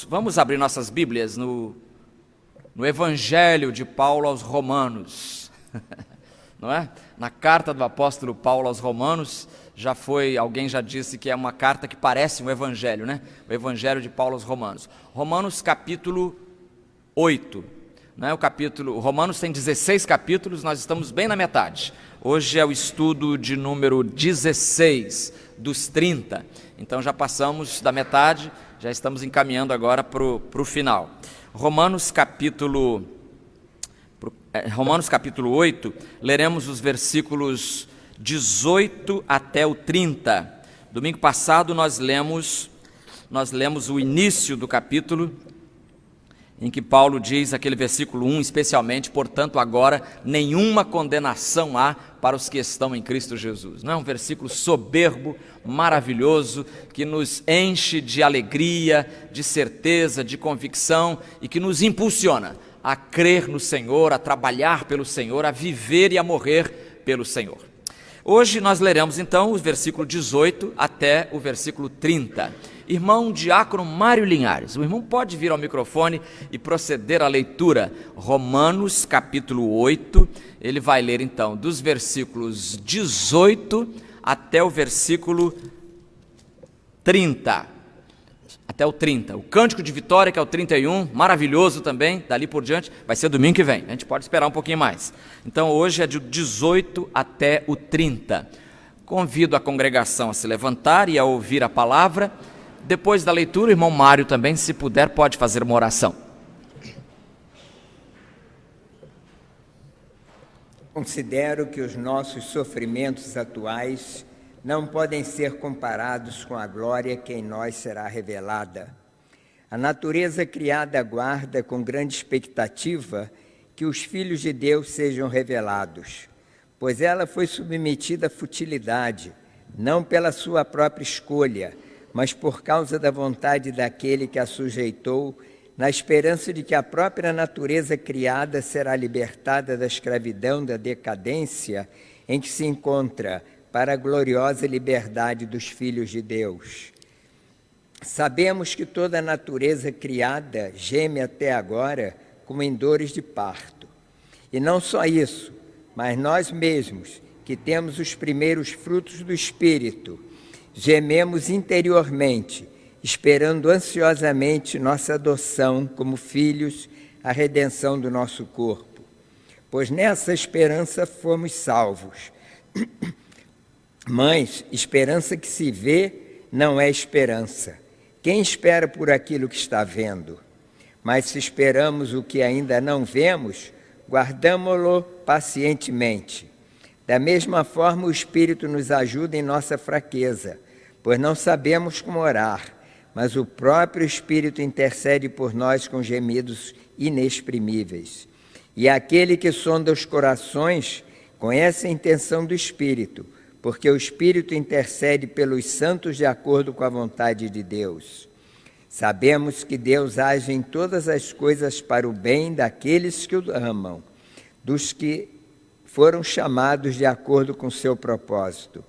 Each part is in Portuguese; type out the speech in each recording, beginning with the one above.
Vamos abrir nossas Bíblias no Evangelho de Paulo aos Romanos, não é? Na carta do apóstolo Paulo aos Romanos, alguém já disse que é uma carta que parece um evangelho, né? O Evangelho de Paulo aos Romanos. Romanos capítulo 8, né? Romanos tem 16 capítulos, nós estamos bem na metade. Hoje é o estudo de número 16 dos 30, então já passamos da metade, já estamos encaminhando agora para o final. Romanos capítulo 8, leremos os versículos 18 até o 30. Domingo passado nós lemos o início do capítulo, em que Paulo diz, aquele versículo 1 especialmente, portanto agora nenhuma condenação há para os que estão em Cristo Jesus. Não é um versículo soberbo, maravilhoso, que nos enche de alegria, de certeza, de convicção e que nos impulsiona a crer no Senhor, a trabalhar pelo Senhor, a viver e a morrer pelo Senhor. Hoje nós leremos então o versículo 18 até o versículo 30. Irmão diácono Mário Linhares, o irmão pode vir ao microfone e proceder à leitura. Romanos capítulo 8, ele vai ler então dos versículos 18 até o versículo 30. Até o 30. O Cântico de Vitória, que é o 31, maravilhoso também, dali por diante, vai ser domingo que vem, a gente pode esperar um pouquinho mais. Então hoje é de 18 até o 30. Convido a congregação a se levantar e a ouvir a palavra. Depois da leitura, o irmão Mário também, se puder, pode fazer uma oração. Considero que os nossos sofrimentos atuais não podem ser comparados com a glória que em nós será revelada. A natureza criada aguarda com grande expectativa que os filhos de Deus sejam revelados, pois ela foi submetida à futilidade, não pela sua própria escolha, mas por causa da vontade daquele que a sujeitou, na esperança de que a própria natureza criada será libertada da escravidão, da decadência em que se encontra, para a gloriosa liberdade dos filhos de Deus. Sabemos que toda a natureza criada geme até agora como em dores de parto. E não só isso, mas nós mesmos, que temos os primeiros frutos do Espírito, gememos interiormente, esperando ansiosamente nossa adoção como filhos, a redenção do nosso corpo. Pois nessa esperança fomos salvos. Mas esperança que se vê não é esperança. Quem espera por aquilo que está vendo? Mas se esperamos o que ainda não vemos, guardamo-lo pacientemente. Da mesma forma, o Espírito nos ajuda em nossa fraqueza, pois não sabemos como orar, mas o próprio Espírito intercede por nós com gemidos inexprimíveis. E aquele que sonda os corações conhece a intenção do Espírito, porque o Espírito intercede pelos santos de acordo com a vontade de Deus. Sabemos que Deus age em todas as coisas para o bem daqueles que o amam, dos que foram chamados de acordo com seu propósito.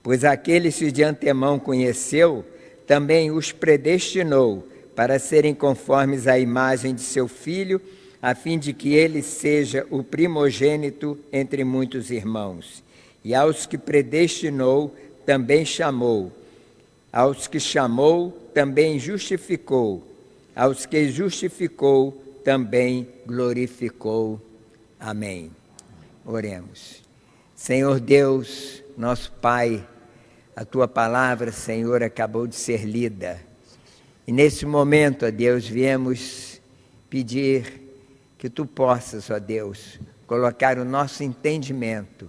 Pois aqueles que de antemão conheceu, também os predestinou para serem conformes à imagem de seu Filho, a fim de que ele seja o primogênito entre muitos irmãos. E aos que predestinou, também chamou. Aos que chamou, também justificou. Aos que justificou, também glorificou. Amém. Oremos. Senhor Deus, nosso Pai, a Tua palavra, Senhor, acabou de ser lida. E nesse momento, ó Deus, viemos pedir que Tu possas, ó Deus, colocar o nosso entendimento,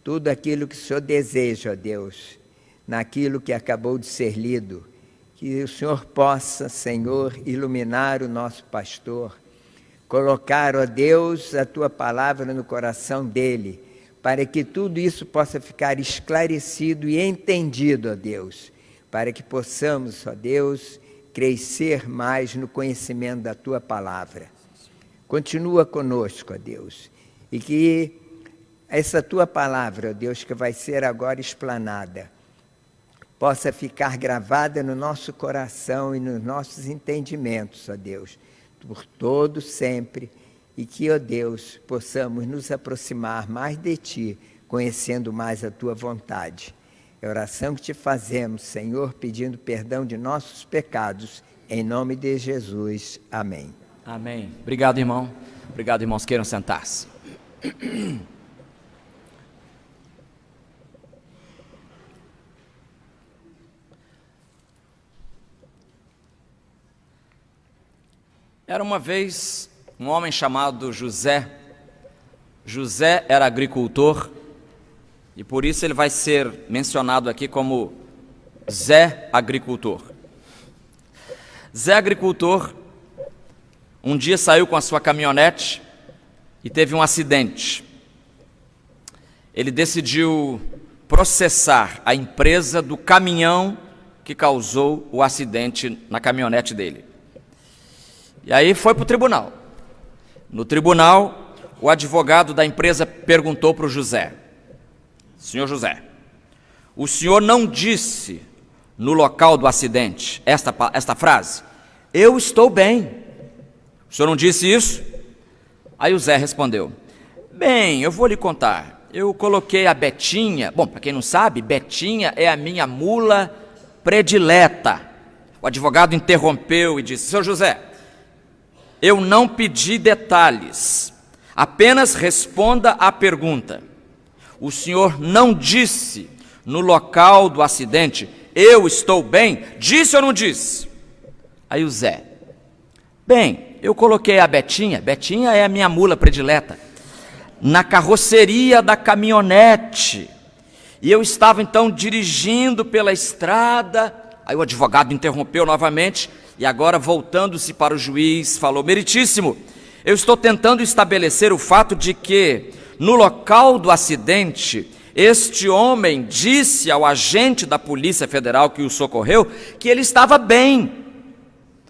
tudo aquilo que o Senhor deseja, ó Deus, naquilo que acabou de ser lido, que o Senhor possa, Senhor, iluminar o nosso pastor, colocar, ó Deus, a Tua palavra no coração dele, para que tudo isso possa ficar esclarecido e entendido, ó Deus, para que possamos, ó Deus, crescer mais no conhecimento da Tua palavra. Continua conosco, ó Deus, e que essa Tua palavra, ó Deus, que vai ser agora explanada, possa ficar gravada no nosso coração e nos nossos entendimentos, ó Deus, por todo sempre, e que, ó Deus, possamos nos aproximar mais de Ti, conhecendo mais a Tua vontade. É a oração que Te fazemos, Senhor, pedindo perdão de nossos pecados, em nome de Jesus. Amém. Amém. Obrigado, irmão. Obrigado, irmãos. Queiram sentar-se. Era uma vez um homem chamado José. José era agricultor e por isso ele vai ser mencionado aqui como Zé Agricultor. Zé Agricultor um dia saiu com a sua caminhonete e teve um acidente. Ele decidiu processar a empresa do caminhão que causou o acidente na caminhonete dele. E aí foi para o tribunal. No tribunal, o advogado da empresa perguntou para o José: Senhor José, o senhor não disse no local do acidente esta frase? Eu estou bem. O senhor não disse isso? Aí o Zé respondeu: bem, eu vou lhe contar. Eu coloquei a Betinha. Bom, para quem não sabe, Betinha é a minha mula predileta. O advogado interrompeu e disse: senhor José, eu não pedi detalhes, apenas responda à pergunta. O senhor não disse no local do acidente, eu estou bem? Disse ou não disse? Aí o Zé: bem, eu coloquei a Betinha, Betinha é a minha mula predileta, na carroceria da caminhonete, e eu estava então dirigindo pela estrada. Aí o advogado interrompeu novamente, e agora, voltando-se para o juiz, falou: meritíssimo, eu estou tentando estabelecer o fato de que, no local do acidente, este homem disse ao agente da Polícia Federal que o socorreu que ele estava bem.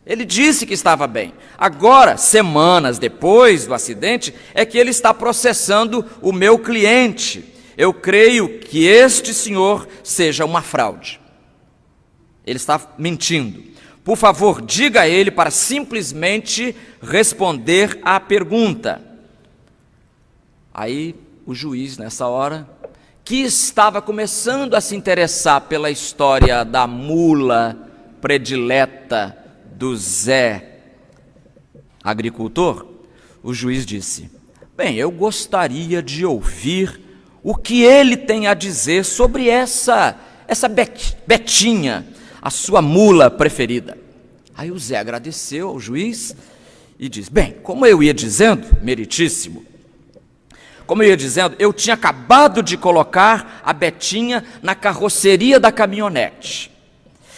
Ele disse que estava bem. Agora, semanas depois do acidente, é que ele está processando o meu cliente. Eu creio que este senhor seja uma fraude. Ele está mentindo. Por favor, diga a ele para simplesmente responder à pergunta. Aí o juiz, nessa hora, que estava começando a se interessar pela história da mula predileta do Zé Agricultor, o juiz disse: bem, eu gostaria de ouvir o que ele tem a dizer sobre essa Betinha, a sua mula preferida. Aí o Zé agradeceu ao juiz e disse: bem, como eu ia dizendo, meritíssimo, como eu ia dizendo, eu tinha acabado de colocar a Betinha na carroceria da caminhonete.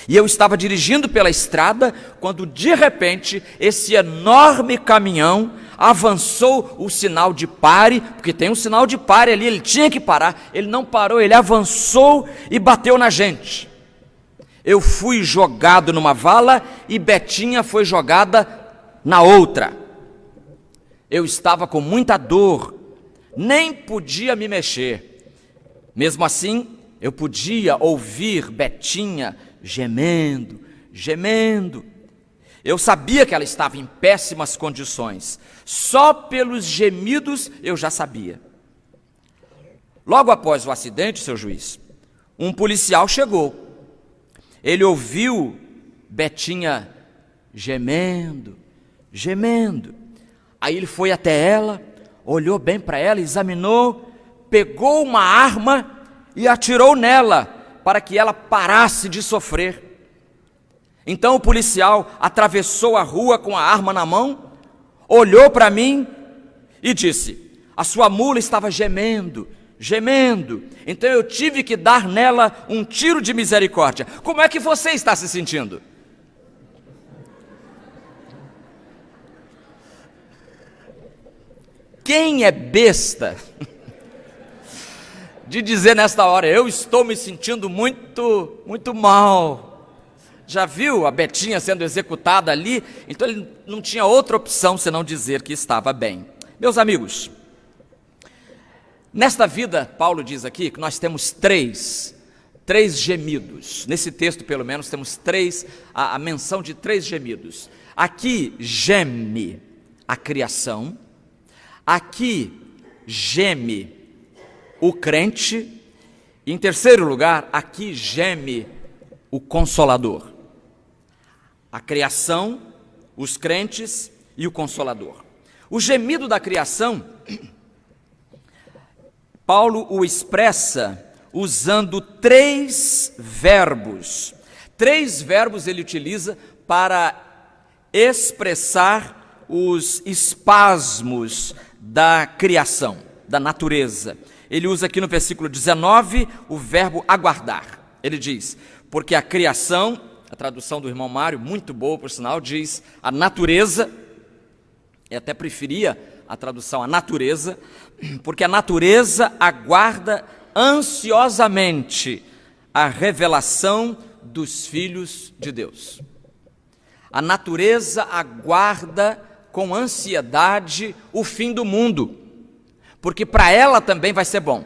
E eu estava dirigindo pela estrada, quando de repente esse enorme caminhão avançou o sinal de pare, porque tem um sinal de pare ali, ele tinha que parar, ele não parou, ele avançou e bateu na gente. Eu fui jogado numa vala e Betinha foi jogada na outra. Eu estava com muita dor, nem podia me mexer. Mesmo assim, eu podia ouvir Betinha gemendo, gemendo. Eu sabia que ela estava em péssimas condições. Só pelos gemidos eu já sabia. Logo após o acidente, seu juiz, um policial chegou. Ele ouviu Betinha gemendo, gemendo. Aí ele foi até ela, olhou bem para ela, examinou, pegou uma arma e atirou nela para que ela parasse de sofrer. Então o policial atravessou a rua com a arma na mão, olhou para mim e disse: a sua mula estava gemendo, gemendo, então eu tive que dar nela um tiro de misericórdia. Como é que você está se sentindo? Quem é besta de dizer nesta hora: eu estou me sentindo muito, muito mal? Já viu a Betinha sendo executada ali? Então ele não tinha outra opção senão dizer que estava bem. Meus amigos, nesta vida, Paulo diz aqui que nós temos três 3 gemidos. Nesse texto, pelo menos, temos a menção de 3 gemidos. Aqui geme a criação, aqui geme o crente, e em terceiro lugar, aqui geme o Consolador. A criação, os crentes e o Consolador. O gemido da criação, Paulo o expressa usando 3 verbos. 3 verbos ele utiliza para expressar os espasmos da criação, da natureza. Ele usa aqui no versículo 19 o verbo aguardar. Ele diz, porque a criação, a tradução do irmão Mário, muito boa por sinal, diz a natureza, eu até preferia a tradução a natureza, porque a natureza aguarda ansiosamente a revelação dos filhos de Deus. A natureza aguarda com ansiedade o fim do mundo, porque para ela também vai ser bom.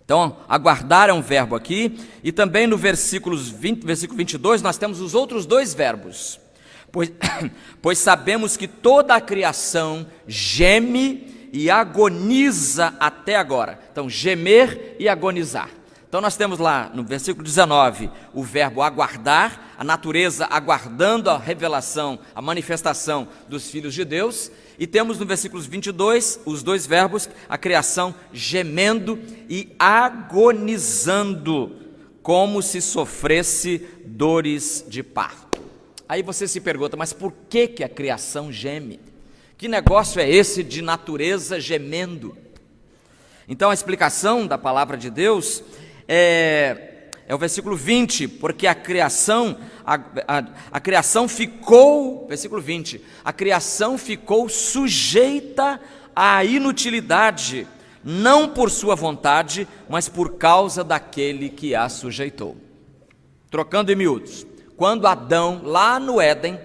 Então, aguardar é um verbo aqui, e também no versículo 22 nós temos os outros 2 verbos. Pois sabemos que toda a criação geme e agoniza até agora. Então, gemer e agonizar. Então, nós temos lá no versículo 19 o verbo aguardar, a natureza aguardando a revelação, a manifestação dos filhos de Deus. E temos no versículo 22 os 2 verbos, a criação gemendo e agonizando, como se sofresse dores de parto. Aí você se pergunta, mas por que a criação geme? Que negócio é esse de natureza gemendo? Então a explicação da palavra de Deus é o versículo 20, porque a criação ficou, versículo 20, a criação ficou sujeita à inutilidade, não por sua vontade, mas por causa daquele que a sujeitou. Trocando em miúdos, quando Adão, lá no Éden,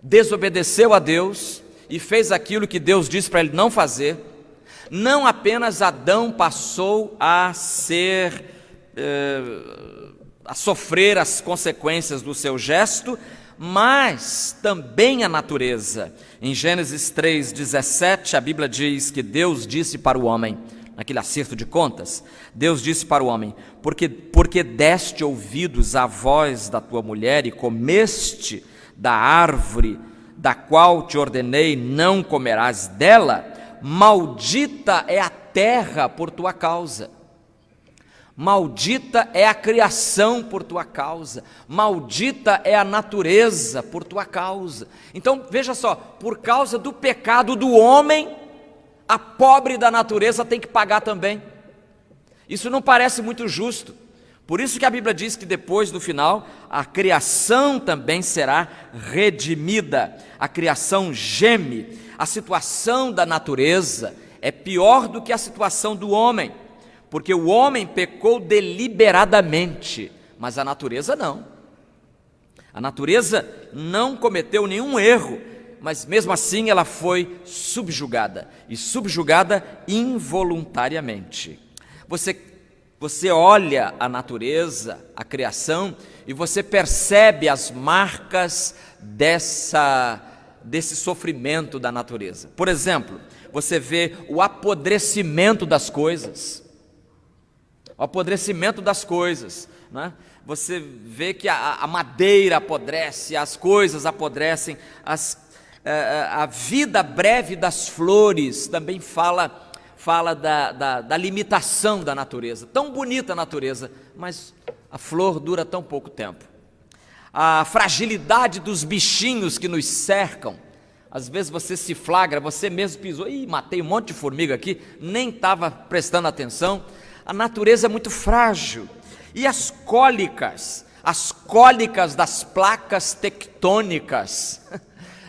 desobedeceu a Deus e fez aquilo que Deus disse para ele não fazer, não apenas Adão passou a sofrer as consequências do seu gesto, mas também a natureza. Em Gênesis 3:17, a Bíblia diz que Deus disse para o homem, naquele acerto de contas, Deus disse para o homem, porque deste ouvidos à voz da tua mulher e comeste da árvore da qual te ordenei, não comerás dela, maldita é a terra por tua causa. Maldita é a criação por tua causa, maldita é a natureza por tua causa. Então veja só, por causa do pecado do homem, a pobre da natureza tem que pagar também. Isso não parece muito justo. Por isso que a Bíblia diz que depois, no final, a criação também será redimida. A criação geme. A situação da natureza é pior do que a situação do homem, porque o homem pecou deliberadamente, mas a natureza não. A natureza não cometeu nenhum erro, mas mesmo assim ela foi subjugada, e subjugada involuntariamente. Você olha a natureza, a criação, e você percebe as marcas desse sofrimento da natureza. Por exemplo, você vê o apodrecimento das coisas. O apodrecimento das coisas, né? Você vê que a madeira apodrece, as coisas apodrecem, a vida breve das flores também fala da limitação da natureza. Tão bonita a natureza, mas a flor dura tão pouco tempo. A fragilidade dos bichinhos que nos cercam. Às vezes você se flagra, você mesmo pisou, matei um monte de formiga aqui, nem estava prestando atenção. A natureza é muito frágil. E as cólicas das placas tectônicas,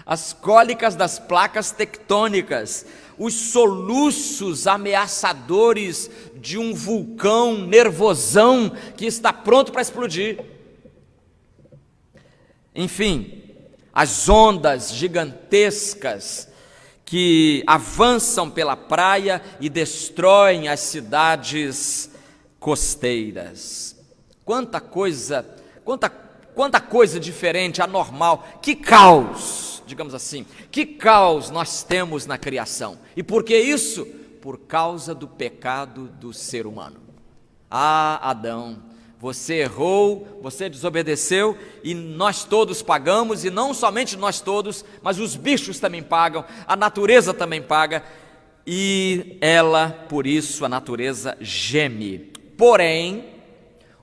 as cólicas das placas tectônicas, os soluços ameaçadores de um vulcão nervosão que está pronto para explodir. Enfim, as ondas gigantescas que avançam pela praia e destroem as cidades costeiras. Quanta coisa diferente, anormal, que caos, digamos assim, que caos nós temos na criação. E por que isso? Por causa do pecado do ser humano. Ah, Adão, você errou, você desobedeceu e nós todos pagamos, e não somente nós todos, mas os bichos também pagam, a natureza também paga, e ela, por isso, a natureza geme. Porém,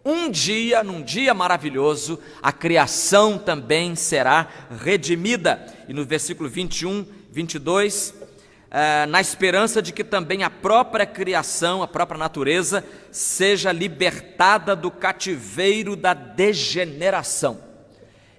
num dia maravilhoso, a criação também será redimida. E no versículo 21, 22, na esperança de que também a própria criação, a própria natureza, seja libertada do cativeiro da degeneração.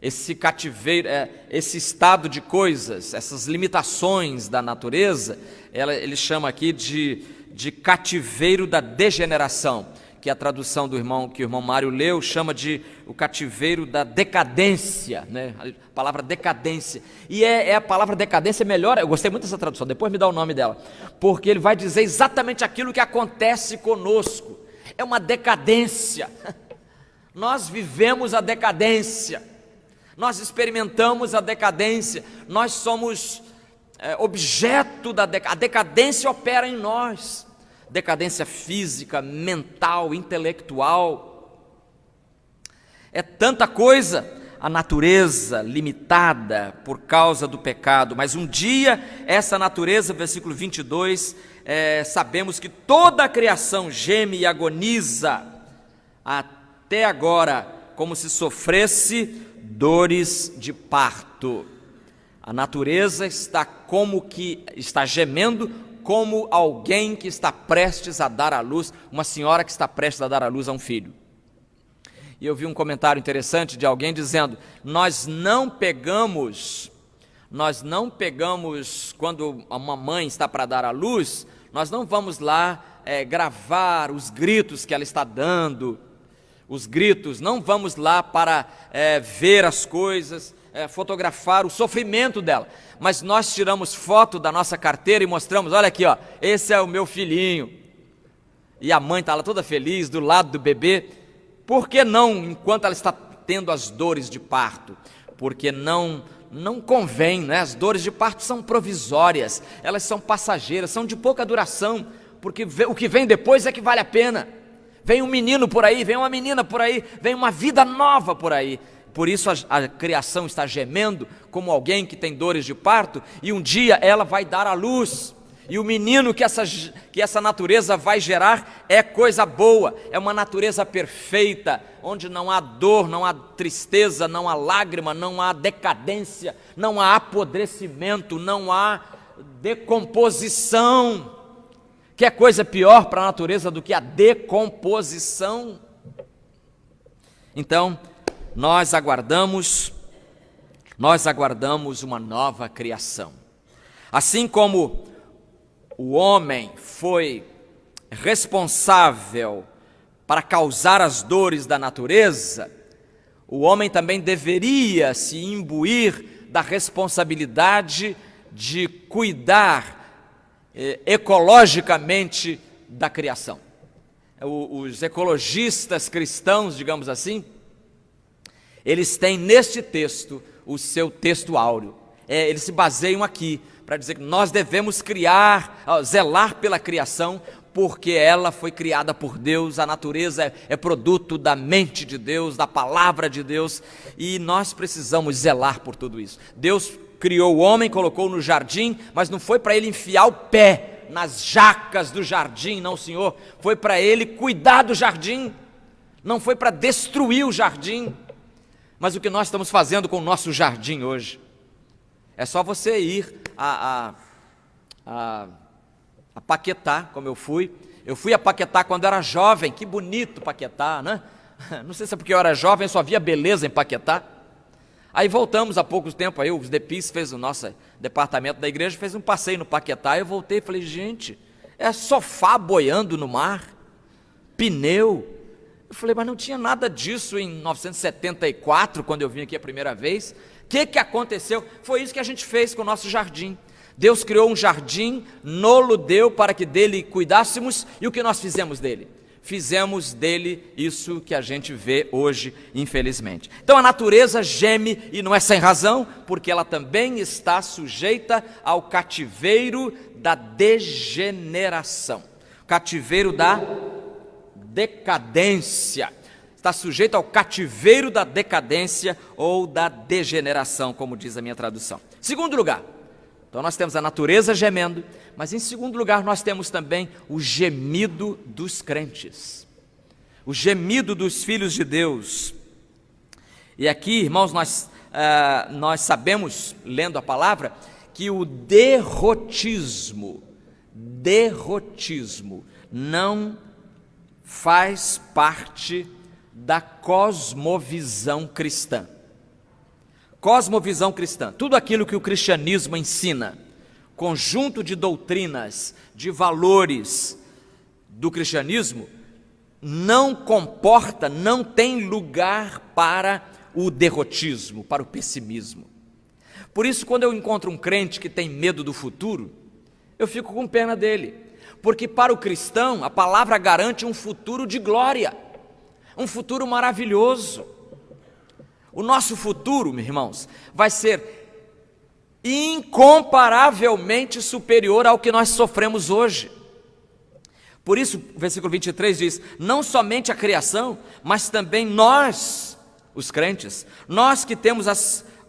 Esse cativeiro, esse estado de coisas, essas limitações da natureza, ele chama aqui de cativeiro da degeneração, que a tradução do irmão, que o irmão Mário leu, chama de o cativeiro da decadência, né? A palavra decadência, e a palavra decadência melhor, eu gostei muito dessa tradução, depois me dá o nome dela, porque ele vai dizer exatamente aquilo que acontece conosco, é uma decadência, nós vivemos a decadência, nós experimentamos a decadência, nós somos objeto da decadência, a decadência opera em nós, decadência física, mental, intelectual, é tanta coisa, a natureza limitada por causa do pecado, mas um dia essa natureza, versículo 22, sabemos que toda a criação geme e agoniza até agora, como se sofresse dores de parto. A natureza está gemendo, como alguém que está prestes a dar à luz, uma senhora que está prestes a dar à luz a um filho. E eu vi um comentário interessante de alguém dizendo, nós não pegamos quando uma mãe está para dar à luz, nós não vamos lá gravar os gritos que ela está dando, os gritos, não vamos lá para ver as coisas, fotografar o sofrimento dela, mas nós tiramos foto da nossa carteira e mostramos, olha aqui, ó, esse é o meu filhinho, e a mãe está lá toda feliz do lado do bebê. Por que não enquanto ela está tendo as dores de parto? Porque não convém, né? As dores de parto são provisórias, elas são passageiras, são de pouca duração, porque o que vem depois é que vale a pena. Vem um menino por aí, vem uma menina por aí, vem uma vida nova por aí. Por isso a criação está gemendo como alguém que tem dores de parto, e um dia ela vai dar à luz, e o menino que essa natureza vai gerar é coisa boa, é uma natureza perfeita, onde não há dor, não há tristeza, não há lágrima, não há decadência, não há apodrecimento, não há decomposição. Que é coisa pior para a natureza do que a decomposição? Então, nós aguardamos uma nova criação. Assim como o homem foi responsável para causar as dores da natureza, o homem também deveria se imbuir da responsabilidade de cuidar ecologicamente da criação. Os ecologistas cristãos, digamos assim, eles têm neste texto o seu texto áureo. Eles se baseiam aqui para dizer que nós devemos zelar pela criação, porque ela foi criada por Deus, a natureza é produto da mente de Deus, da palavra de Deus, e nós precisamos zelar por tudo isso. Deus criou o homem, colocou no jardim, mas não foi para ele enfiar o pé nas jacas do jardim, não, Senhor, foi para ele cuidar do jardim, não foi para destruir o jardim. Mas o que nós estamos fazendo com o nosso jardim hoje? É só você ir a Paquetá, como eu fui. Eu fui a Paquetá quando era jovem, que bonito Paquetá, né? Não sei se é porque eu era jovem, eu só via beleza em Paquetá. Aí voltamos há pouco tempo, aí o DEPIS fez o nosso departamento da igreja, fez um passeio no Paquetá, eu voltei e falei, gente, é sofá boiando no mar, pneu. Eu falei, mas não tinha nada disso em 1974, quando eu vim aqui a primeira vez. O que aconteceu? Foi isso que a gente fez com o nosso jardim. Deus criou um jardim, nolo deu para que dele cuidássemos, e o que nós fizemos dele? fizemos dele isso que a gente vê hoje, infelizmente. Então a natureza geme, e não é sem razão, porque ela também está sujeita ao cativeiro da degeneração, cativeiro da decadência. Está sujeito ao cativeiro da decadência ou da degeneração, como diz a minha tradução. Segundo lugar, então nós temos a natureza gemendo, mas em segundo lugar nós temos também o gemido dos crentes, o gemido dos filhos de Deus. E aqui, irmãos, nós sabemos, lendo a palavra, que o derrotismo não faz parte da cosmovisão cristã. Cosmovisão cristã, tudo aquilo que o cristianismo ensina, conjunto de doutrinas, de valores do cristianismo, não comporta, não tem lugar para o derrotismo, para o pessimismo. Por isso, quando eu encontro um crente que tem medo do futuro, eu fico com pena dele, porque para o cristão a palavra garante um futuro de glória, um futuro maravilhoso. O nosso futuro, meus irmãos, vai ser incomparavelmente superior ao que nós sofremos hoje. Por isso, o versículo 23 diz: não somente a criação, mas também nós, os crentes, nós que temos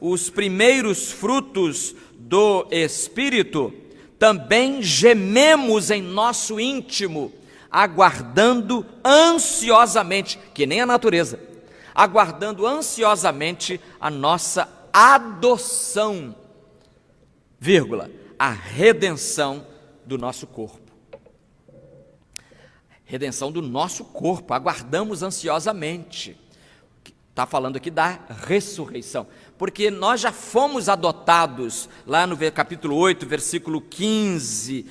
os primeiros frutos do Espírito, também gememos em nosso íntimo, aguardando ansiosamente, que nem a natureza, aguardando ansiosamente a nossa adoção, a redenção do nosso corpo. Redenção do nosso corpo, aguardamos ansiosamente. Está falando aqui da ressurreição, porque nós já fomos adotados, lá no capítulo 8, versículo 15,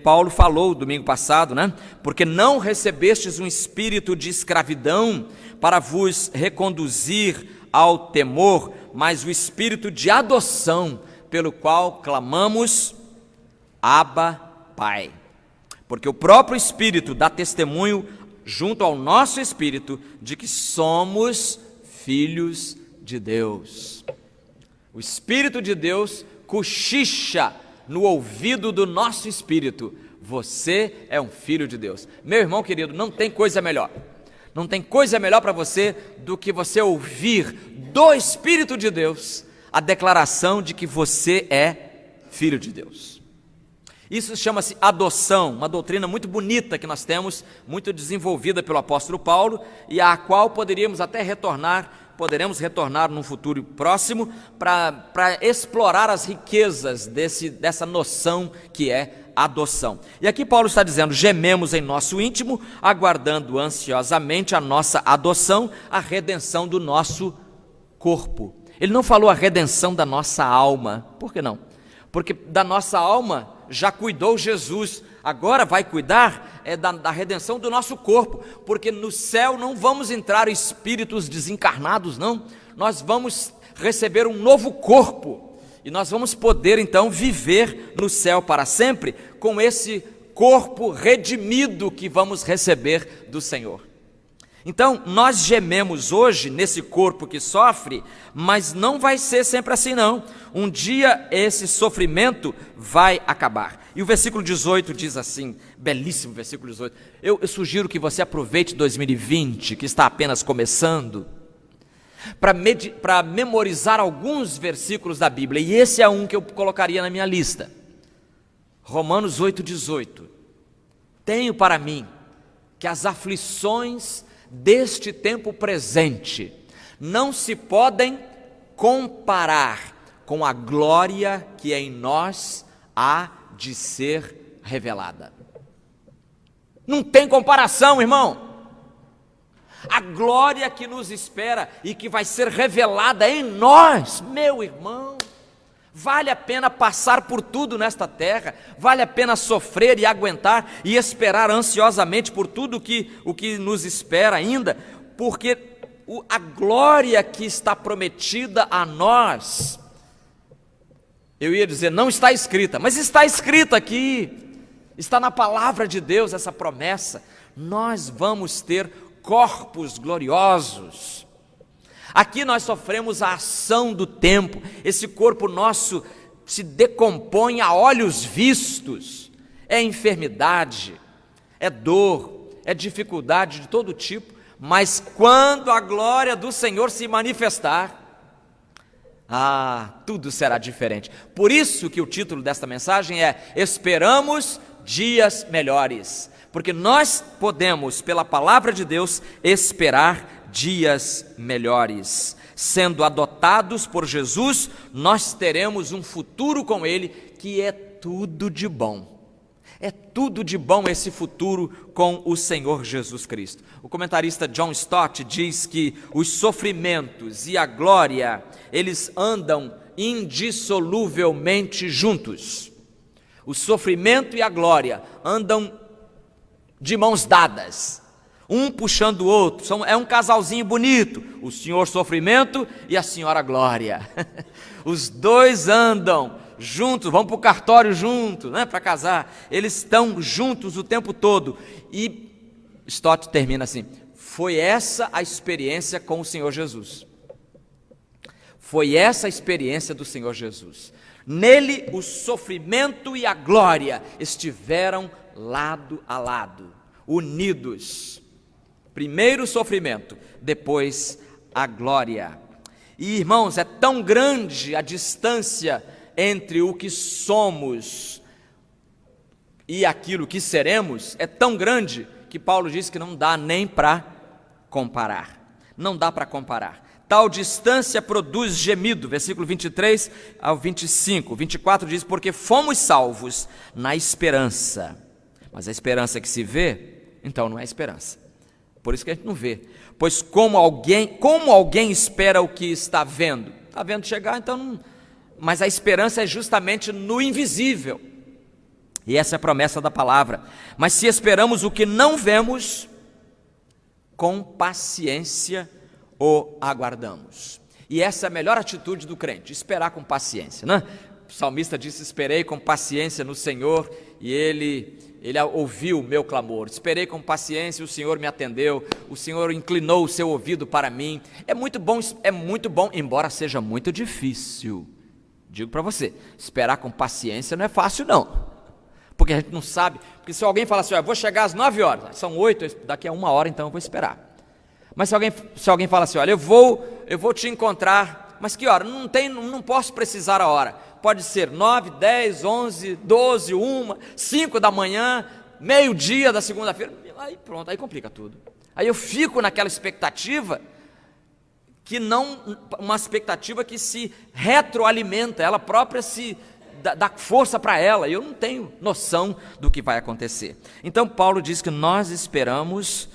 Paulo falou domingo passado, né? Porque não recebestes um espírito de escravidão para vos reconduzir ao temor, mas o espírito de adoção, pelo qual clamamos, Abba, Pai. Porque o próprio Espírito dá testemunho junto ao nosso espírito de que somos filhos de Deus. O Espírito de Deus cochicha no ouvido do nosso espírito: você é um filho de Deus. Meu irmão querido, não tem coisa melhor. Não tem coisa melhor para você do que você ouvir do Espírito de Deus a declaração de que você é filho de Deus. Isso chama-se adoção, uma doutrina muito bonita que nós temos, muito desenvolvida pelo apóstolo Paulo, e à qual poderemos retornar num futuro próximo para explorar as riquezas dessa noção que é adoção. E aqui Paulo está dizendo: gememos em nosso íntimo, aguardando ansiosamente a nossa adoção, a redenção do nosso corpo. Ele não falou a redenção da nossa alma. Por que não? Porque da nossa alma já cuidou Jesus, agora vai cuidar da redenção do nosso corpo, porque no céu não vamos entrar espíritos desencarnados, não. Nós vamos receber um novo corpo, e nós vamos poder então viver no céu para sempre, com esse corpo redimido que vamos receber do Senhor. Então, nós gememos hoje nesse corpo que sofre, mas não vai ser sempre assim não. Um dia esse sofrimento vai acabar. E o versículo 18 diz assim, belíssimo versículo 18. Eu sugiro que você aproveite 2020, que está apenas começando, para memorizar alguns versículos da Bíblia. E esse é um que eu colocaria na minha lista. Romanos 8,18. Tenho para mim que as aflições deste tempo presente não se podem comparar com a glória que em nós há de ser revelada. Não tem comparação, irmão. A glória que nos espera e que vai ser revelada em nós, meu irmão, vale a pena passar por tudo nesta terra, vale a pena sofrer e aguentar e esperar ansiosamente por tudo o que nos espera ainda, porque a glória que está prometida a nós, eu ia dizer, não está escrita, mas está escrita aqui, está na palavra de Deus essa promessa. nós vamos ter corpos gloriosos. Aqui nós sofremos a ação do tempo, esse corpo nosso se decompõe a olhos vistos, é enfermidade, é dor, é dificuldade de todo tipo, mas quando a glória do Senhor se manifestar, tudo será diferente. Por isso que o título desta mensagem é Esperamos Dias Melhores, porque nós podemos, pela palavra de Deus, esperar dias melhores. Sendo adotados por Jesus, nós teremos um futuro com Ele que é tudo de bom. É tudo de bom esse futuro com o Senhor Jesus Cristo. O comentarista John Stott diz que os sofrimentos e a glória, eles andam indissoluvelmente juntos. O sofrimento e a glória andam de mãos dadas, um puxando o outro. É um casalzinho bonito, o senhor sofrimento e a senhora glória. Os dois andam juntos, vão para o cartório juntos, né, para casar. Eles estão juntos o tempo todo. E Stott termina assim: foi essa a experiência com o Senhor Jesus. Foi essa a experiência do Senhor Jesus. Nele o sofrimento e a glória estiveram lado a lado, unidos. Primeiro o sofrimento, depois a glória. E irmãos, é tão grande a distância entre o que somos e aquilo que seremos, é tão grande que Paulo diz que não dá nem para comparar. Não dá para comparar. Tal distância produz gemido, versículo 23 ao 25. 24 diz: porque fomos salvos na esperança. Mas a esperança que se vê, então não é esperança. Por isso que a gente não vê. Pois como alguém espera o que está vendo? Está vendo chegar, então não. Mas a esperança é justamente no invisível. E essa é a promessa da palavra. Mas se esperamos o que não vemos, com paciência o aguardamos. E essa é a melhor atitude do crente, esperar com paciência, né? O salmista disse: esperei com paciência no Senhor e Ele ouviu o meu clamor. Esperei com paciência e o Senhor me atendeu, o Senhor inclinou o seu ouvido para mim. É muito bom, embora seja muito difícil. Digo para você, esperar com paciência não é fácil não, porque a gente não sabe. Porque se alguém fala assim: eu vou chegar às 9 horas, são 8, daqui a 1 hora então eu vou esperar. Mas se alguém fala assim: olha, eu vou te encontrar, mas que hora? Não posso precisar a hora. Pode ser 9, 10, 11, 12, 1, 5 da manhã, meio-dia da segunda-feira. Aí pronto, aí complica tudo. Aí eu fico naquela expectativa uma expectativa que se retroalimenta, ela própria se dá força para ela, e eu não tenho noção do que vai acontecer. Então Paulo diz que nós esperamos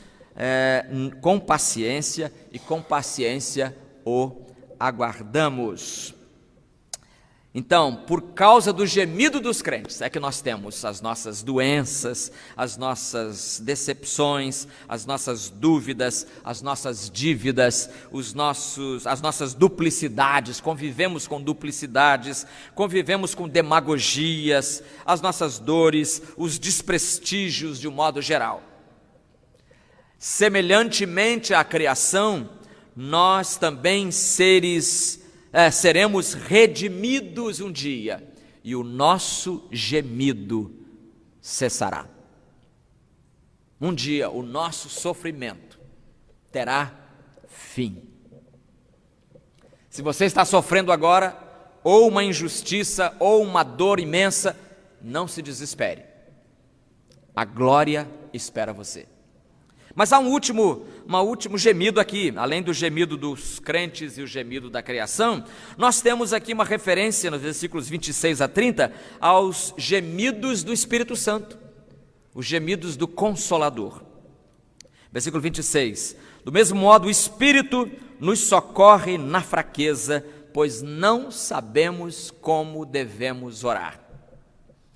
com paciência, e com paciência o aguardamos. Então, por causa do gemido dos crentes, é que nós temos as nossas doenças, as nossas decepções, as nossas dúvidas, as nossas dívidas, as nossas duplicidades. Convivemos com duplicidades, convivemos com demagogias, as nossas dores, os desprestígios de um modo geral. Semelhantemente à criação, nós também seremos redimidos um dia, e o nosso gemido cessará. Um dia o nosso sofrimento terá fim. Se você está sofrendo agora, ou uma injustiça, ou uma dor imensa, não se desespere. A glória espera você. Mas há um último gemido aqui, além do gemido dos crentes e o gemido da criação. Nós temos aqui uma referência nos versículos 26 a 30 aos gemidos do Espírito Santo, os gemidos do Consolador. Versículo 26: do mesmo modo o Espírito nos socorre na fraqueza, pois não sabemos como devemos orar.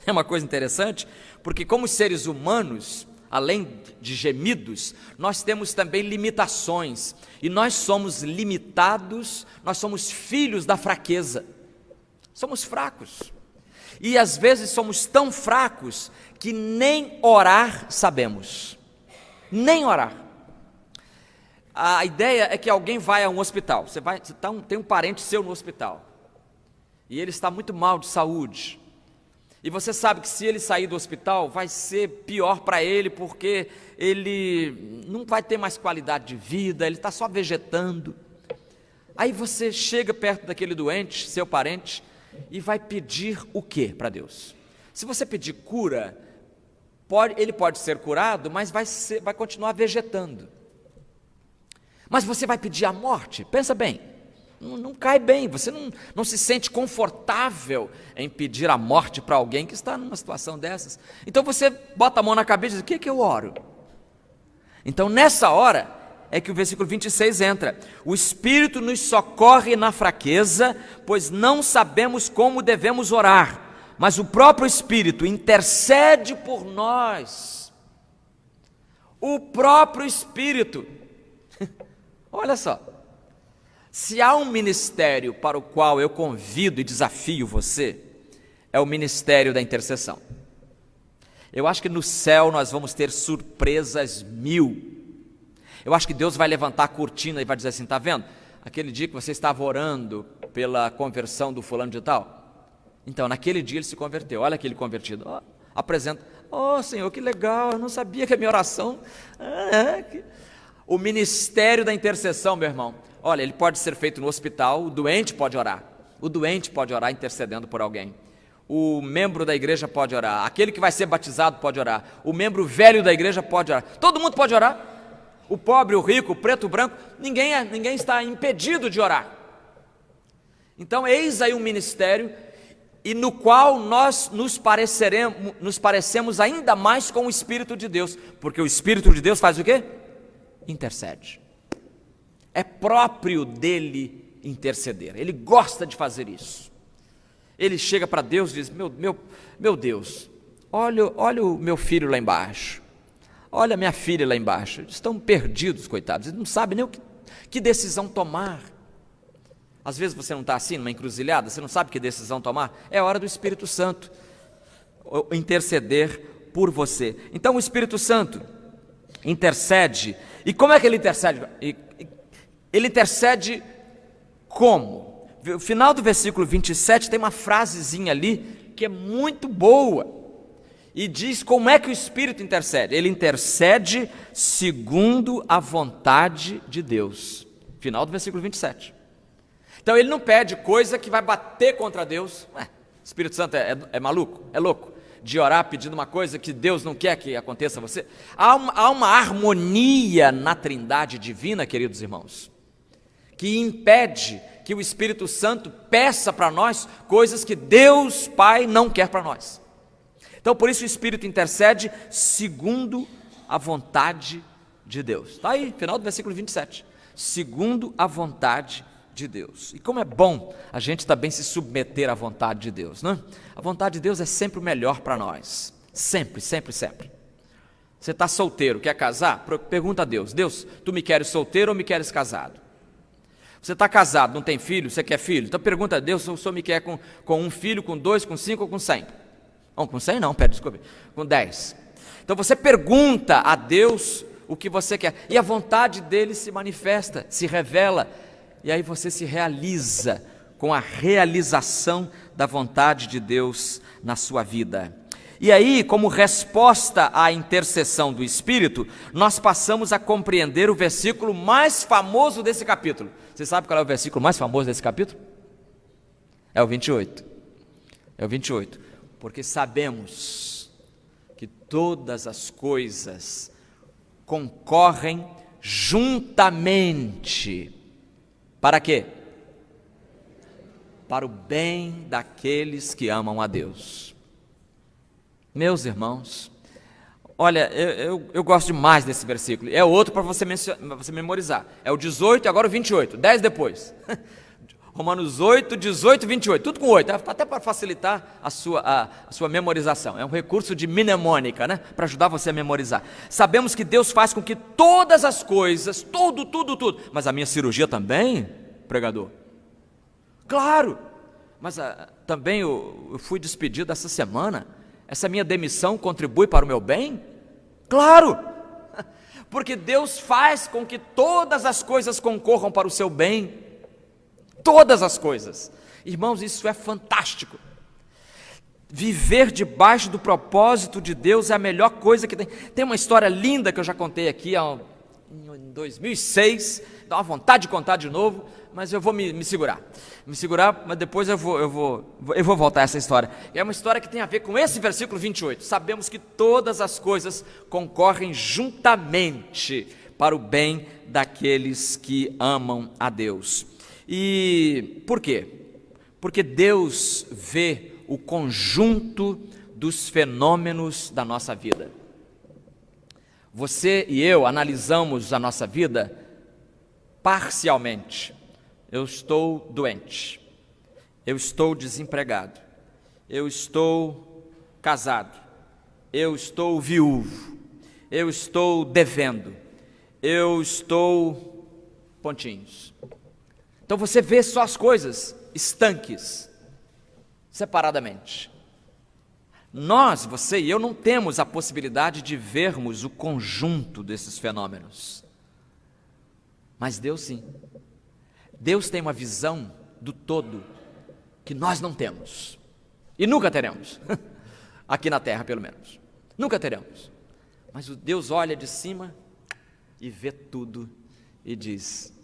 É uma coisa interessante, porque como seres humanos, além de gemidos, nós temos também limitações, e nós somos limitados, nós somos filhos da fraqueza, somos fracos, e às vezes somos tão fracos que nem orar sabemos. Nem orar. A ideia é que alguém vai a um hospital, tem um parente seu no hospital, e ele está muito mal de saúde, e você sabe que se ele sair do hospital, vai ser pior para ele, porque ele não vai ter mais qualidade de vida, ele está só vegetando. Aí você chega perto daquele doente, seu parente, e vai pedir o quê para Deus? Se você pedir cura, ele pode ser curado, mas vai continuar vegetando. Mas você vai pedir a morte? Pensa bem, não cai bem, você não se sente confortável em pedir a morte para alguém que está numa situação dessas. Então você bota a mão na cabeça e diz: o que eu oro? Então nessa hora é que o versículo 26 entra: o Espírito nos socorre na fraqueza, pois não sabemos como devemos orar, mas o próprio Espírito intercede por nós. O próprio Espírito. Olha só, se há um ministério para o qual eu convido e desafio você, é o ministério da intercessão. Eu acho que no céu nós vamos ter surpresas mil. Eu acho que Deus vai levantar a cortina e vai dizer assim: está vendo? Aquele dia que você estava orando pela conversão do fulano de tal, então naquele dia ele se converteu, olha aquele convertido, apresenta: Senhor, que legal, eu não sabia que a minha oração... O ministério da intercessão, meu irmão, olha, ele pode ser feito no hospital, o doente pode orar intercedendo por alguém, o membro da igreja pode orar, aquele que vai ser batizado pode orar, o membro velho da igreja pode orar, todo mundo pode orar, o pobre, o rico, o preto, o branco, ninguém está impedido de orar. Então eis aí um ministério, e no qual nós nos parecemos ainda mais com o Espírito de Deus, porque o Espírito de Deus faz o quê? Intercede. É próprio dele interceder, ele gosta de fazer isso. Ele chega para Deus e diz: meu Deus, olha o meu filho lá embaixo, olha a minha filha lá embaixo, eles estão perdidos, coitados, eles não sabem nem que decisão tomar. Às vezes você não está assim, numa encruzilhada, você não sabe que decisão tomar, é hora do Espírito Santo interceder por você. Então o Espírito Santo intercede. E como é que ele intercede? Ele intercede como? O final do versículo 27 tem uma frasezinha ali que é muito boa, e diz como é que o Espírito intercede. Ele intercede segundo a vontade de Deus. Final do versículo 27. Então ele não pede coisa que vai bater contra Deus. O Espírito Santo é maluco? É louco de orar pedindo uma coisa que Deus não quer que aconteça a você? Há uma harmonia na Trindade divina, queridos irmãos, que impede que o Espírito Santo peça para nós coisas que Deus Pai não quer para nós. Então por isso o Espírito intercede segundo a vontade de Deus. Está aí, final do versículo 27. Segundo a vontade de Deus. E como é bom a gente também se submeter à vontade de Deus, né? A vontade de Deus é sempre o melhor para nós, sempre, sempre, sempre. Você está solteiro, quer casar? Pergunta a Deus: Deus, tu me queres solteiro ou me queres casado? Você está casado, não tem filho, você quer filho? Então pergunta a Deus se o Senhor me quer com um filho, com 2, com 5 ou com 100. Não, com 100 não, desculpe, com 10. Então você pergunta a Deus o que você quer, e a vontade dele se manifesta, se revela. E aí você se realiza com a realização da vontade de Deus na sua vida. E aí, como resposta à intercessão do Espírito, nós passamos a compreender o versículo mais famoso desse capítulo. Você sabe qual é o versículo mais famoso desse capítulo? É o 28. É o 28. Porque sabemos que todas as coisas concorrem juntamente. Para quê? Para o bem daqueles que amam a Deus. Meus irmãos, olha, eu gosto demais desse versículo. É outro para você memorizar. É o 18 e agora o 28, 10 depois. Romanos 8, 18 e 28, tudo com 8, até para facilitar a sua memorização. É um recurso de mnemônica, né? Para ajudar você a memorizar. Sabemos que Deus faz com que todas as coisas, tudo, mas a minha cirurgia também, pregador? Claro, mas também eu fui despedido essa semana, essa minha demissão contribui para o meu bem? Claro, Porque Deus faz com que todas as coisas concorram para o seu bem. Todas as coisas. Irmãos, isso é fantástico. Viver debaixo do propósito de Deus é a melhor coisa que tem. Tem uma história linda que eu já contei aqui em 2006, dá uma vontade de contar de novo, mas eu vou me segurar, mas depois eu vou voltar a essa história. É uma história que tem a ver com esse versículo 28. Sabemos que todas as coisas concorrem juntamente para o bem daqueles que amam a Deus. E por quê? Porque Deus vê o conjunto dos fenômenos da nossa vida. Você e eu analisamos a nossa vida parcialmente. Eu estou doente, eu estou desempregado, eu estou casado, eu estou viúvo, eu estou devendo, eu estou pontinhos. Então você vê só as coisas estanques, separadamente. Nós, você e eu, não temos a possibilidade de vermos o conjunto desses fenômenos. Mas Deus sim. Deus tem uma visão do todo que nós não temos. E nunca teremos. Aqui na terra, pelo menos. Nunca teremos. Mas o Deus olha de cima e vê tudo e diz: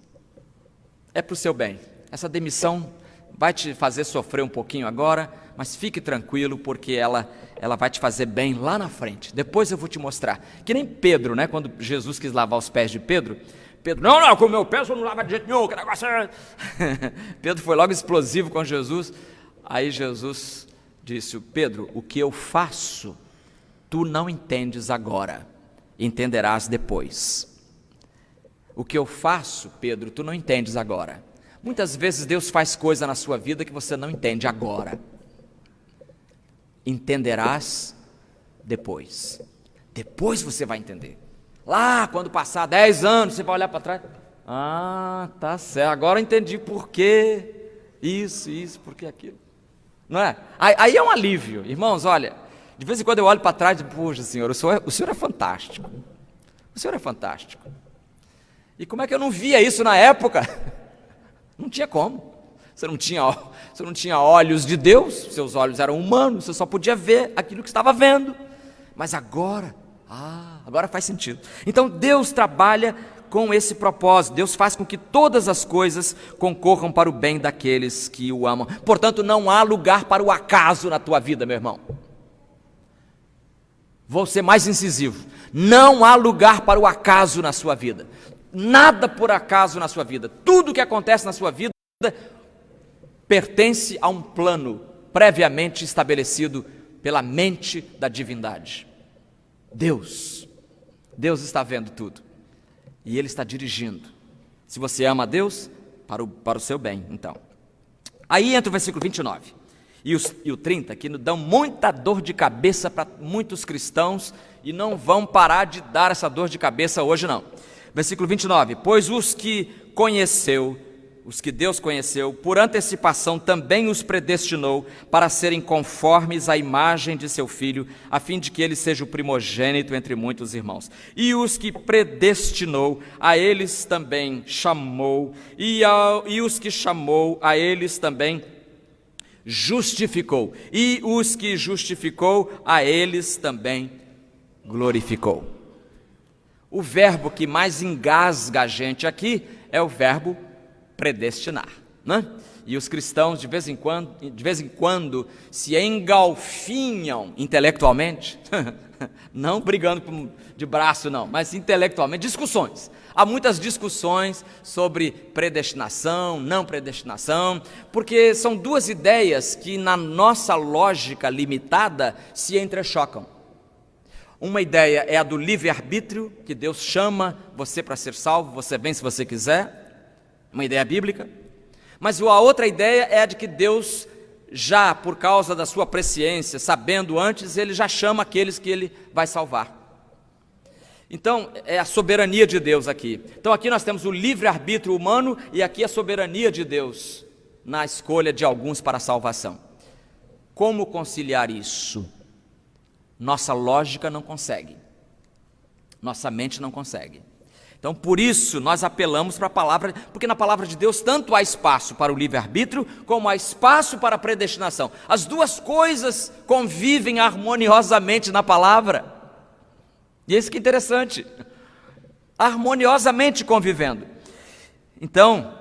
é para o seu bem. Essa demissão vai te fazer sofrer um pouquinho agora, mas fique tranquilo, porque ela vai te fazer bem lá na frente. Depois eu vou te mostrar. Que nem Pedro, né? Quando Jesus quis lavar os pés de Pedro, não, com o meu pé eu não lavo de jeito nenhum, que negócio é... Pedro foi logo explosivo com Jesus. Aí Jesus disse: Pedro, o que eu faço, tu não entendes agora, entenderás depois. O que eu faço, Pedro, tu não entendes agora. Muitas vezes Deus faz coisa na sua vida que você não entende agora. Entenderás depois. Depois você vai entender. Lá, quando passar 10 anos, você vai olhar para trás. Ah, tá certo, agora eu entendi por quê. Isso, por que aquilo. Não é? Aí é um alívio. Irmãos, olha, de vez em quando eu olho para trás e digo: puxa, Senhor, o Senhor é fantástico. O Senhor é fantástico. E como é que eu não via isso na época? Não tinha como. Você não tinha olhos de Deus, seus olhos eram humanos, você só podia ver aquilo que estava vendo. Mas agora faz sentido. Então Deus trabalha com esse propósito. Deus faz com que todas as coisas concorram para o bem daqueles que o amam. Portanto, não há lugar para o acaso na tua vida, meu irmão. Vou ser mais incisivo. Não há lugar para o acaso na sua vida. Nada por acaso na sua vida. Tudo que acontece na sua vida pertence a um plano previamente estabelecido pela mente da divindade. Deus está vendo tudo e Ele está dirigindo. Se você ama a Deus, para o seu bem, então. Aí entra o versículo 29 e o 30, que nos dão muita dor de cabeça para muitos cristãos, e não vão parar de dar essa dor de cabeça hoje não. Versículo 29, pois os que Deus conheceu, por antecipação também os predestinou para serem conformes à imagem de seu Filho, a fim de que ele seja o primogênito entre muitos irmãos. E os que predestinou, a eles também chamou, e os que chamou, a eles também justificou, e os que justificou, a eles também glorificou. O verbo que mais engasga a gente aqui é o verbo predestinar, né? E os cristãos de vez em quando se engalfinham intelectualmente, não brigando de braço não, mas intelectualmente, discussões. Há muitas discussões sobre predestinação, não predestinação, porque são duas ideias que na nossa lógica limitada se entrechocam. Uma ideia é a do livre-arbítrio, que Deus chama você para ser salvo, você vem se você quiser, uma ideia bíblica. Mas a outra ideia é a de que Deus, já por causa da sua presciência, sabendo antes, Ele já chama aqueles que Ele vai salvar. Então, é a soberania de Deus aqui. Então aqui nós temos o livre-arbítrio humano e aqui a soberania de Deus na escolha de alguns para a salvação. Como conciliar isso? Nossa lógica não consegue. Nossa mente não consegue. Então, por isso, nós apelamos para a palavra, porque na palavra de Deus tanto há espaço para o livre-arbítrio, como há espaço para a predestinação. As duas coisas convivem harmoniosamente na palavra. E isso que é interessante. Harmoniosamente convivendo. Então,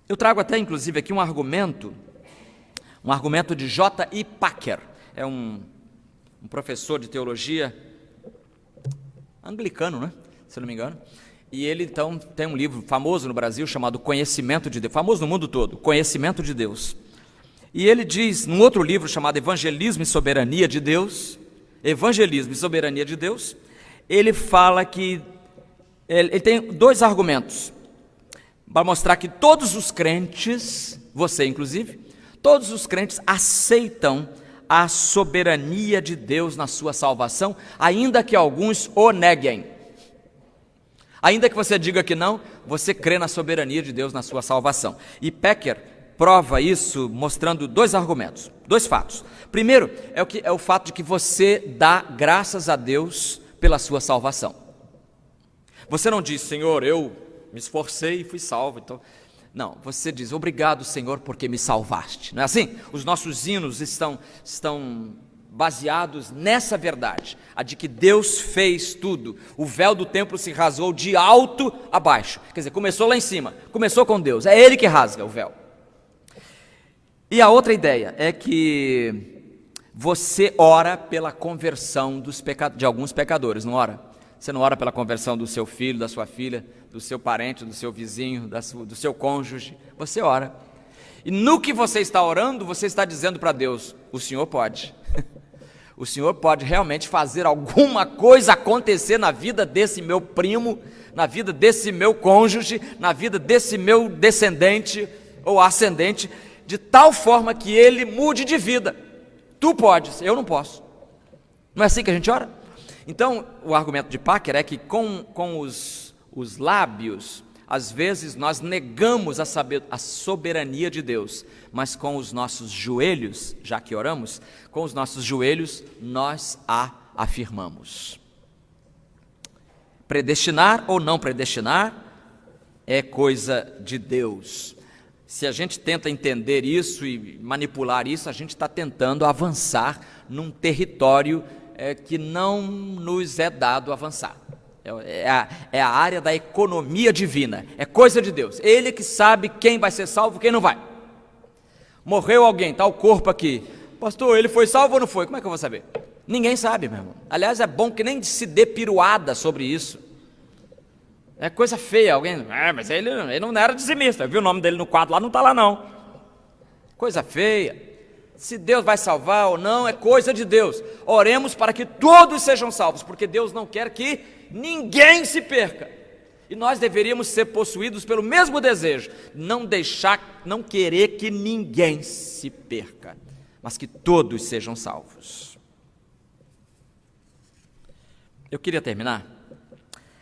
eu trago até inclusive aqui um argumento de J.I. Packer. É um professor de teologia anglicano, né? Se não me engano, e ele então tem um livro famoso no Brasil chamado Conhecimento de Deus, famoso no mundo todo, Conhecimento de Deus. E ele diz, num outro livro chamado Evangelismo e Soberania de Deus, ele fala que, ele tem dois argumentos, para mostrar que todos os crentes, você inclusive, todos os crentes aceitam a soberania de Deus na sua salvação, ainda que alguns o neguem. Ainda que você diga que não, você crê na soberania de Deus na sua salvação. E Packer prova isso mostrando dois argumentos, dois fatos. Primeiro, é o fato de que você dá graças a Deus pela sua salvação. Você não diz, Senhor, eu me esforcei e fui salvo. Então, não, você diz, obrigado, Senhor, porque me salvaste. Não é assim? Os nossos hinos estão baseados nessa verdade, a de que Deus fez tudo. O véu do templo se rasgou de alto a baixo, quer dizer, começou lá em cima, começou com Deus, é Ele que rasga o véu. E a outra ideia é que você ora pela conversão de alguns pecadores, não ora? Você não ora pela conversão do seu filho, da sua filha, do seu parente, do seu vizinho, do seu cônjuge, você ora. E no que você está orando, você está dizendo para Deus, o Senhor pode. O Senhor pode realmente fazer alguma coisa acontecer na vida desse meu primo, na vida desse meu cônjuge, na vida desse meu descendente ou ascendente, de tal forma que ele mude de vida. Tu podes, eu não posso. Não é assim que a gente ora? Então, o argumento de Packer é que com os lábios, às vezes nós negamos a soberania de Deus, mas com os nossos joelhos, já que oramos, com os nossos joelhos nós a afirmamos. Predestinar ou não predestinar é coisa de Deus. Se a gente tenta entender isso e manipular isso, a gente está tentando avançar num território que não nos é dado avançar. É a área da economia divina, é coisa de Deus. Ele que sabe quem vai ser salvo e quem não vai. Morreu alguém, está o corpo aqui. Pastor, ele foi salvo ou não foi? Como é que eu vou saber? Ninguém sabe, meu irmão. Aliás, é bom que nem se dê piruada sobre isso. É coisa feia, alguém... mas ele não era dizimista, viu o nome dele no quadro lá, não está lá não. Coisa feia. Se Deus vai salvar ou não, é coisa de Deus. Oremos para que todos sejam salvos, porque Deus não quer que ninguém se perca. E nós deveríamos ser possuídos pelo mesmo desejo, não querer que ninguém se perca, mas que todos sejam salvos. Eu queria terminar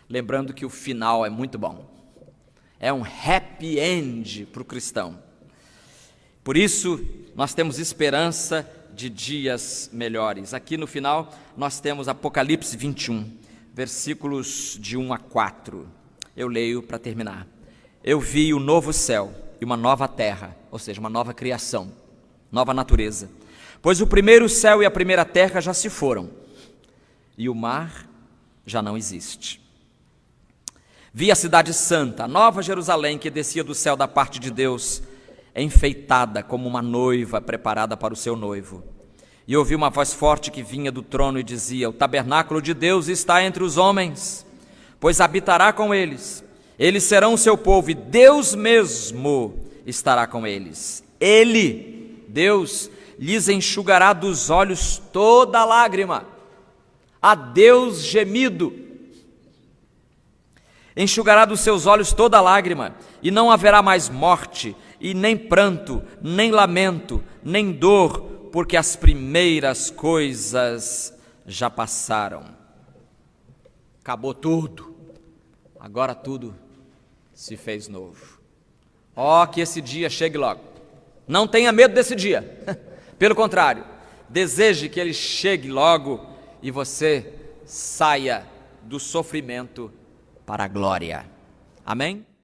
lembrando que o final é muito bom. É um happy end para o cristão. Por isso, nós temos esperança de dias melhores. Aqui no final, nós temos Apocalipse 21, versículos de 1 a 4. Eu leio para terminar. Eu vi o novo céu e uma nova terra, ou seja, uma nova criação, nova natureza. Pois o primeiro céu e a primeira terra já se foram, e o mar já não existe. Vi a cidade santa, a nova Jerusalém, que descia do céu da parte de Deus, enfeitada como uma noiva preparada para o seu noivo. E ouvi uma voz forte que vinha do trono e dizia: o tabernáculo de Deus está entre os homens, pois habitará com eles. Eles serão o seu povo e Deus mesmo estará com eles. Ele, Deus, lhes enxugará dos olhos toda lágrima. A Deus gemido. Enxugará dos seus olhos toda lágrima, e não haverá mais morte, e nem pranto, nem lamento, nem dor, porque as primeiras coisas já passaram. Acabou tudo, agora tudo se fez novo. Ó, que esse dia chegue logo. Não tenha medo desse dia, pelo contrário, deseje que ele chegue logo e você saia do sofrimento para a glória. Amém?